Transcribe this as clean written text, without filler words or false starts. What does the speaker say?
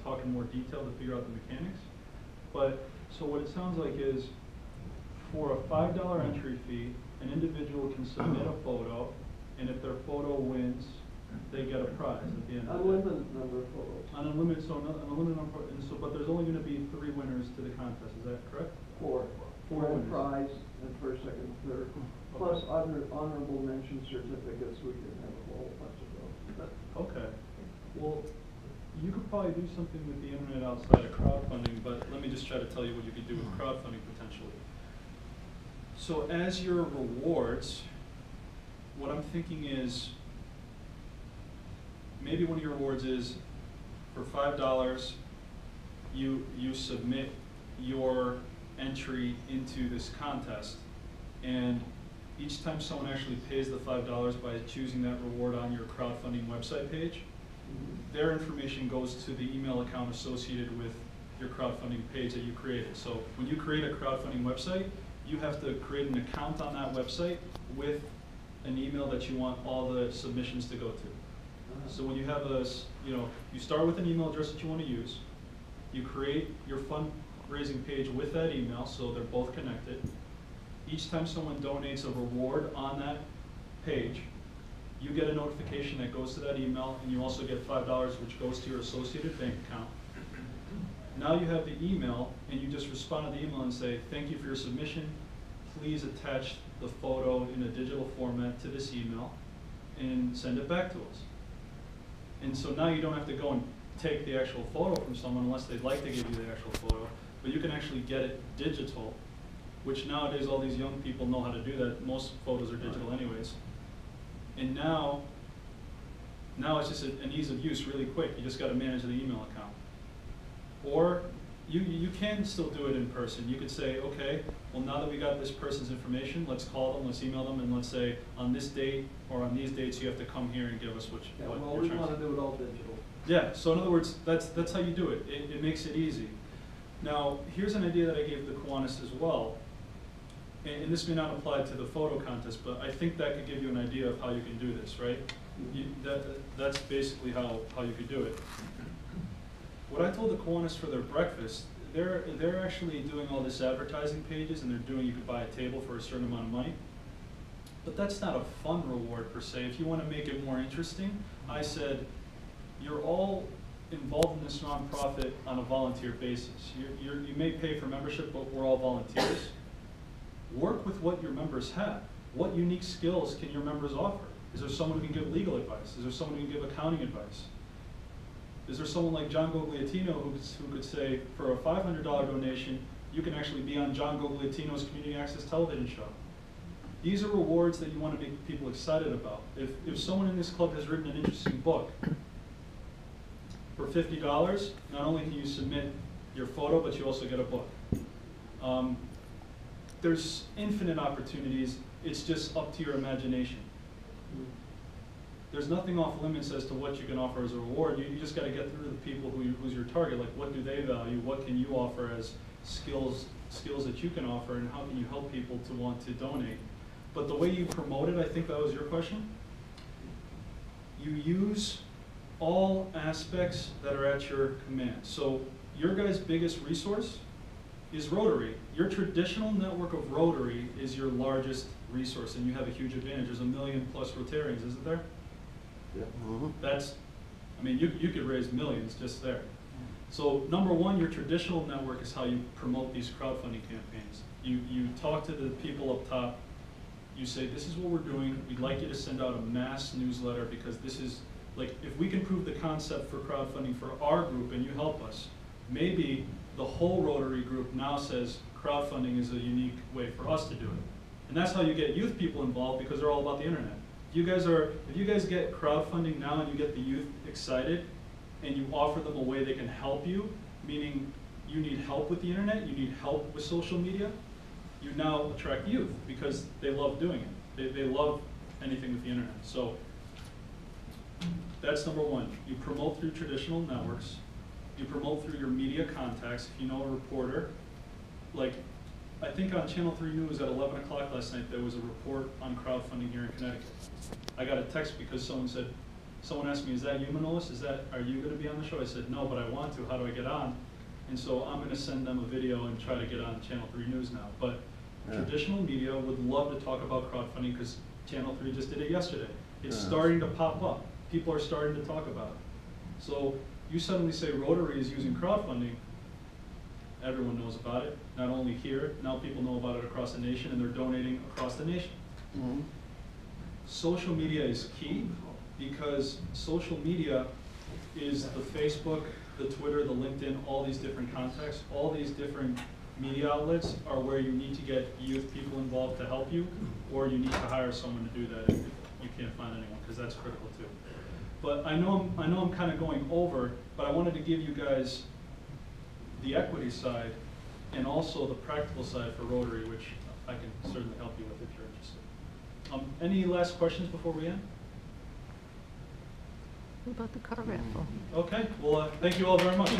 talk in more detail to figure out the mechanics. But so what it sounds like is, for a $5 entry fee, an individual can submit a photo, and if their photo wins, they get a prize at the end. Unlimited number of photos. Unlimited, so an unlimited number, and so, but there's only going to be 3 winners to the contest. Is that correct? 4. 4 Grand winners. prize and first, second, third. Plus honorable mention certificates. We can have a whole bunch of those. Okay. Well, you could probably do something with the internet outside of crowdfunding, but let me just try to tell you what you could do with crowdfunding potentially. So as your rewards, what I'm thinking is, maybe one of your rewards is, for $5, you submit your entry into this contest, and each time someone actually pays the $5 by choosing that reward on your crowdfunding website page, their information goes to the email account associated with your crowdfunding page that you created. So when you create a crowdfunding website, you have to create an account on that website with an email that you want all the submissions to go to. So when you have you start with an email address that you want to use, you create your fundraising page with that email, so they're both connected. Each time someone donates a reward on that page, you get a notification that goes to that email, and you also get $5 which goes to your associated bank account. Now you have the email, and you just respond to the email and say, thank you for your submission. Please attach the photo in a digital format to this email and send it back to us. And so now you don't have to go and take the actual photo from someone unless they'd like to give you the actual photo, but you can actually get it digital, which nowadays all these young people know how to do that. Most photos are digital anyways. And now it's just an ease of use really quick. You just got to manage the email account. Or you can still do it in person. You could say, okay, well, now that we got this person's information, let's call them, let's email them, and let's say on this date or on these dates you have to come here and give us what well, we want to do it all digital. Yeah, so in other words, that's how you do it. It makes it easy. Now, here's an idea that I gave the Kiwanis as well. And this may not apply to the photo contest, but I think that could give you an idea of how you can do this, right? That's basically how you could do it. What I told the Kiwanis for their breakfast, they're actually doing all this advertising pages, and you could buy a table for a certain amount of money. But that's not a fun reward per se. If you want to make it more interesting, I said, you're all involved in this nonprofit on a volunteer basis. You may pay for membership, but we're all volunteers. Work with what your members have. What unique skills can your members offer? Is there someone who can give legal advice? Is there someone who can give accounting advice? Is there someone like John Gogliatino who could say, for a $500 donation, you can actually be on John Gogliatino's community access television show? These are rewards that you want to make people excited about. If someone in this club has written an interesting book, for $50, not only can you submit your photo, but you also get a book. There's infinite opportunities. It's just up to your imagination. There's nothing off limits as to what you can offer as a reward. You just got to get through the people who's your target. Like, what do they value? What can you offer as skills that you can offer, and how can you help people to want to donate? But the way you promote it, I think that was your question. You use all aspects that are at your command. So your guys' biggest resource is Rotary. Your traditional network of Rotary is your largest resource, and you have a huge advantage. There's 1 million+ Rotarians, isn't there? Yeah. That's, I mean, you could raise millions just there. So number one, your traditional network is how you promote these crowdfunding campaigns. You talk to the people up top. You say, this is what we're doing. We'd like you to send out a mass newsletter, because this is, like, if we can prove the concept for crowdfunding for our group and you help us, maybe the whole Rotary group now says crowdfunding is a unique way for us to do it. And that's how you get youth people involved, because they're all about the internet. If you guys get crowdfunding now and you get the youth excited and you offer them a way they can help you, meaning you need help with the internet, you need help with social media, you now attract youth because they love doing it. They love anything with the internet. So that's number one. You promote through traditional networks. You promote through your media contacts. If you know a reporter, like, I think on Channel 3 News at 11 o'clock last night, there was a report on crowdfunding here in Connecticut. I got a text because someone said, someone asked me, is that you, Manolis? Are you gonna be on the show? I said, no, but I want to. How do I get on? And so I'm gonna send them a video and try to get on Channel 3 News now. But traditional media would love to talk about crowdfunding because Channel 3 just did it yesterday. It's starting to pop up. People are starting to talk about it. So you suddenly say Rotary is using crowdfunding, everyone knows about it, not only here, now people know about it across the nation and they're donating across the nation. Mm-hmm. Social media is key because social media is the Facebook, the Twitter, the LinkedIn, all these different contexts, all these different media outlets are where you need to get youth people involved to help you, or you need to hire someone to do that if you can't find anyone, because that's critical too. But I know I'm kind of going over, but I wanted to give you guys the equity side and also the practical side for Rotary, which I can certainly help you with if you're interested. Any last questions before we end? What about the car raffle? Okay, well, thank you all very much.